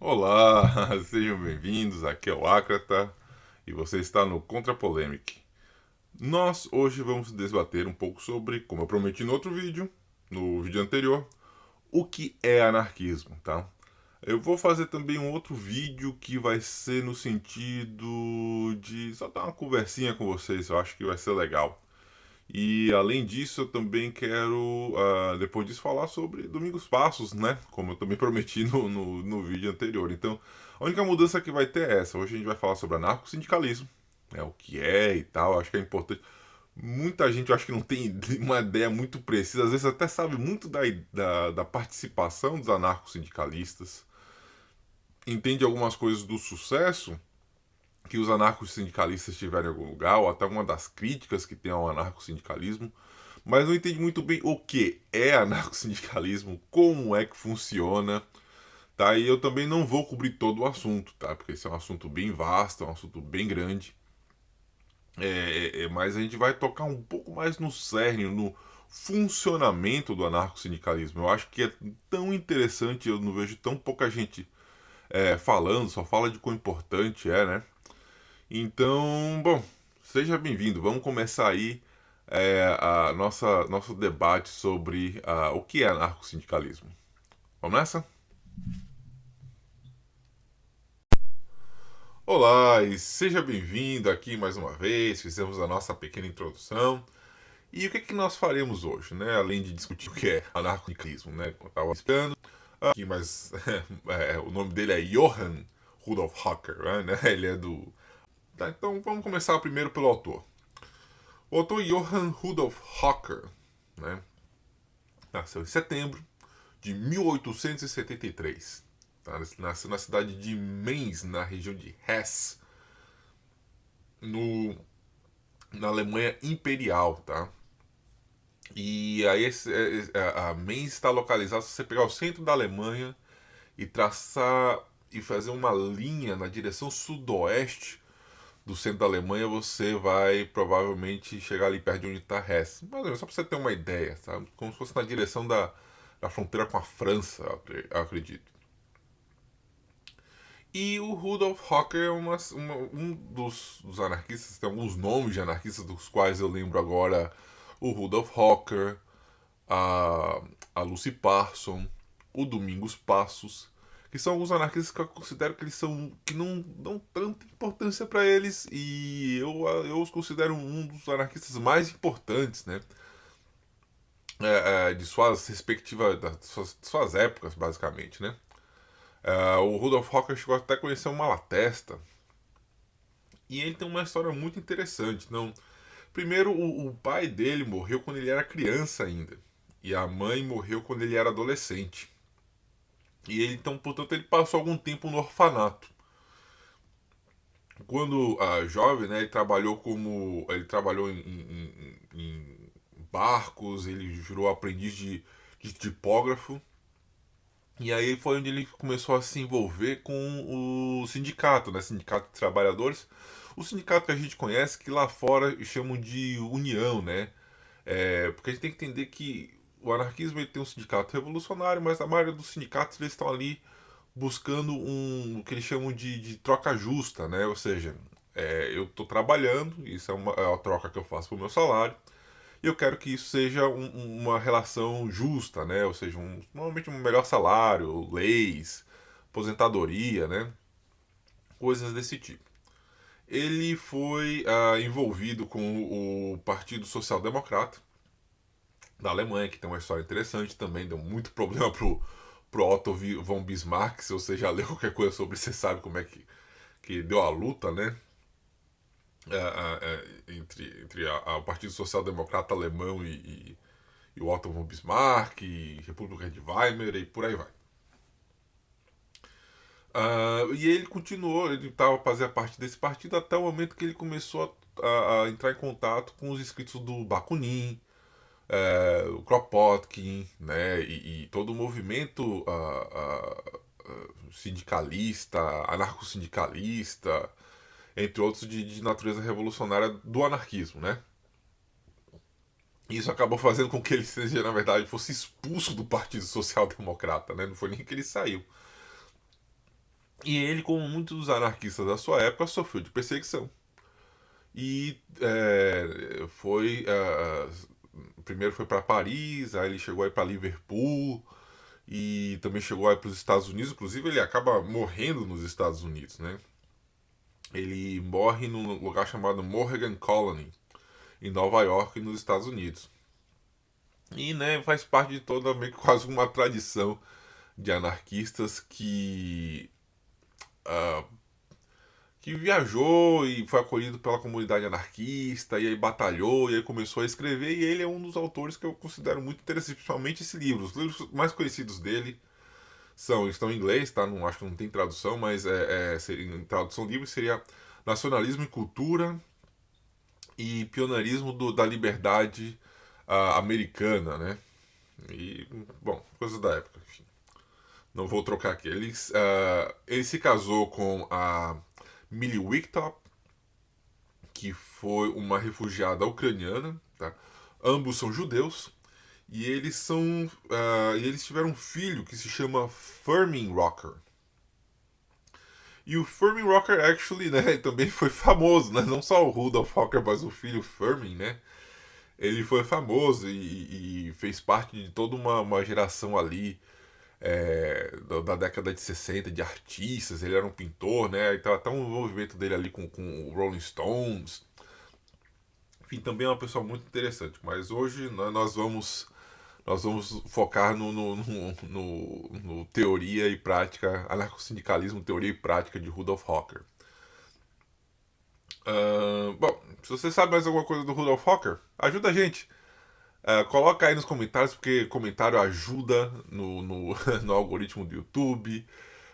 Olá, sejam bem-vindos. Aqui é o Akrata e você está no Contra Polemic. Nós hoje vamos debater um pouco sobre, como eu prometi no vídeo anterior, o que é anarquismo, tá? Eu vou fazer também um outro vídeo que vai ser no sentido de só dar uma conversinha com vocês, eu acho que vai ser legal. E além disso, eu também quero, depois disso, falar sobre Domingos Passos, né? Como eu também prometi no vídeo anterior. Então, a única mudança que vai ter é essa. Hoje a gente vai falar sobre anarcossindicalismo, né? O que é e tal. Acho que é importante. Muita gente, eu acho que não tem uma ideia muito precisa, às vezes até sabe muito da participação dos anarcossindicalistas, entende algumas coisas do sucesso que os anarcossindicalistas tiveram em algum lugar, ou até uma das críticas que tem ao anarcossindicalismo, mas não entende muito bem o que é anarcossindicalismo, como é que funciona, tá? E eu também não vou cobrir todo o assunto, tá? Porque esse é um assunto bem vasto, é um assunto bem grande. Mas a gente vai tocar um pouco mais no cerne, no funcionamento do anarcossindicalismo. Eu acho que é tão interessante, eu não vejo tão pouca gente falando, só fala de quão importante é, né? Então, bom, seja bem-vindo. Vamos começar aí a nosso debate sobre o que é anarcossindicalismo. Vamos nessa? Olá e seja bem-vindo aqui mais uma vez. Fizemos a nossa pequena introdução. E o que é que nós faremos hoje, né? Além de discutir o que é anarcossindicalismo, né? Como eu estava explicando aqui, mas o nome dele é Johann Rudolf Hacker, né? Ele é do. Tá, então vamos começar primeiro pelo autor. O autor Johann Rudolf Hacker, né? Nasceu em setembro de 1873. Tá? Nasceu na cidade de Mainz, na região de Hesse, no, na Alemanha Imperial. Tá? E aí a Mainz está localizada, se você pegar o centro da Alemanha e traçar e fazer uma linha na direção sudoeste do centro da Alemanha, você vai provavelmente chegar ali perto de onde está Hesse. Mas só para você ter uma ideia, sabe? Como se fosse na direção da fronteira com a França, eu acredito. E o Rudolf Hocker é um dos anarquistas, tem alguns nomes de anarquistas dos quais eu lembro agora: o Rudolf Hocker, a, a Lucy Parson, o Domingos Passos, que são alguns anarquistas que eu considero que eles são que não dão tanta importância para eles, e eu os considero um dos anarquistas mais importantes, né? De suas respectivas suas épocas, basicamente, né? O Rudolf Hocker chegou até a conhecer o Malatesta. E ele tem uma história muito interessante. Não, primeiro, o pai dele morreu quando ele era criança ainda. E a mãe morreu quando ele era adolescente. E ele, então, portanto, ele passou algum tempo no orfanato. Quando jovem, né, ele trabalhou em barcos, ele jurou aprendiz de tipógrafo. E aí foi onde ele começou a se envolver com o sindicato, né? Sindicato de Trabalhadores. O sindicato que a gente conhece, que lá fora chamam de união, né? Porque a gente tem que entender que o anarquismo ele tem um sindicato revolucionário, mas a maioria dos sindicatos eles estão ali buscando o que eles chamam de troca justa, né? Ou seja, eu estou trabalhando, isso é a troca que eu faço para o meu salário, e eu quero que isso seja uma relação justa, né? Ou seja, normalmente um melhor salário, leis, aposentadoria, né? Coisas desse tipo. Ele foi envolvido com o Partido Social Democrata da Alemanha, que tem uma história interessante também, deu muito problema pro Otto von Bismarck. Se você já leu qualquer coisa sobre isso, você sabe como é que deu a luta, né? Entre o Partido Social Democrata Alemão e o Otto von Bismarck, e República de Weimar e por aí vai. E ele continuou, ele estava fazendo parte desse partido até o momento que ele começou a entrar em contato com os escritos do Bakunin, o Kropotkin, né, e todo o movimento sindicalista, anarcossindicalista, entre outros de natureza revolucionária do anarquismo, né? Isso acabou fazendo com que ele seja, na verdade, fosse expulso do Partido Social Democrata, né? Não foi nem que ele saiu. E ele, como muitos dos anarquistas da sua época, sofreu de perseguição. E primeiro foi para Paris, aí ele chegou aí para Liverpool e também chegou aí para os Estados Unidos. Inclusive ele acaba morrendo nos Estados Unidos, né? Ele morre num lugar chamado Morgan Colony, em Nova York, nos Estados Unidos. E, né, faz parte de toda meio que quase uma tradição de anarquistas ah, que viajou e foi acolhido pela comunidade anarquista, e aí batalhou, e aí começou a escrever, e ele é um dos autores que eu considero muito interessante, principalmente esse livro. Os livros mais conhecidos dele estão em inglês, tá? Não, acho que não tem tradução, mas em tradução livre seria Nacionalismo e Cultura e Pioneirismo da Liberdade Americana, né? E, bom, coisas da época, enfim. Não vou trocar aqui. Ele se casou com a Millie Wicktop, que foi uma refugiada ucraniana, tá? Ambos são judeus e eles tiveram um filho que se chama Fermin Rocker. E o Fermin Rocker, actually, né, também foi famoso, né? Não só o Rudolf Rocker, mas o filho Fermin, né? Ele foi famoso e fez parte de toda uma geração ali da década de 60 de artistas. Ele era um pintor, né? Então até um envolvimento dele ali com o Rolling Stones. Enfim, também é uma pessoa muito interessante. Mas hoje nós vamos focar no teoria e prática, anarcossindicalismo, teoria e prática de Rudolf Rocker. Bom, se você sabe mais alguma coisa do Rudolf Rocker, ajuda a gente. Coloca aí nos comentários, porque comentário ajuda no algoritmo do YouTube.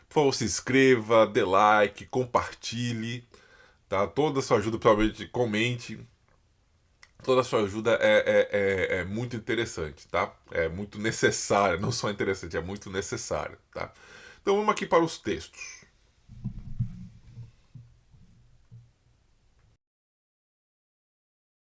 Por favor, se inscreva, dê like, compartilhe. Tá? Toda a sua ajuda, provavelmente comente. Toda a sua ajuda é muito interessante, tá? É muito necessária, não só interessante, é muito necessária, tá? Então vamos aqui para os textos.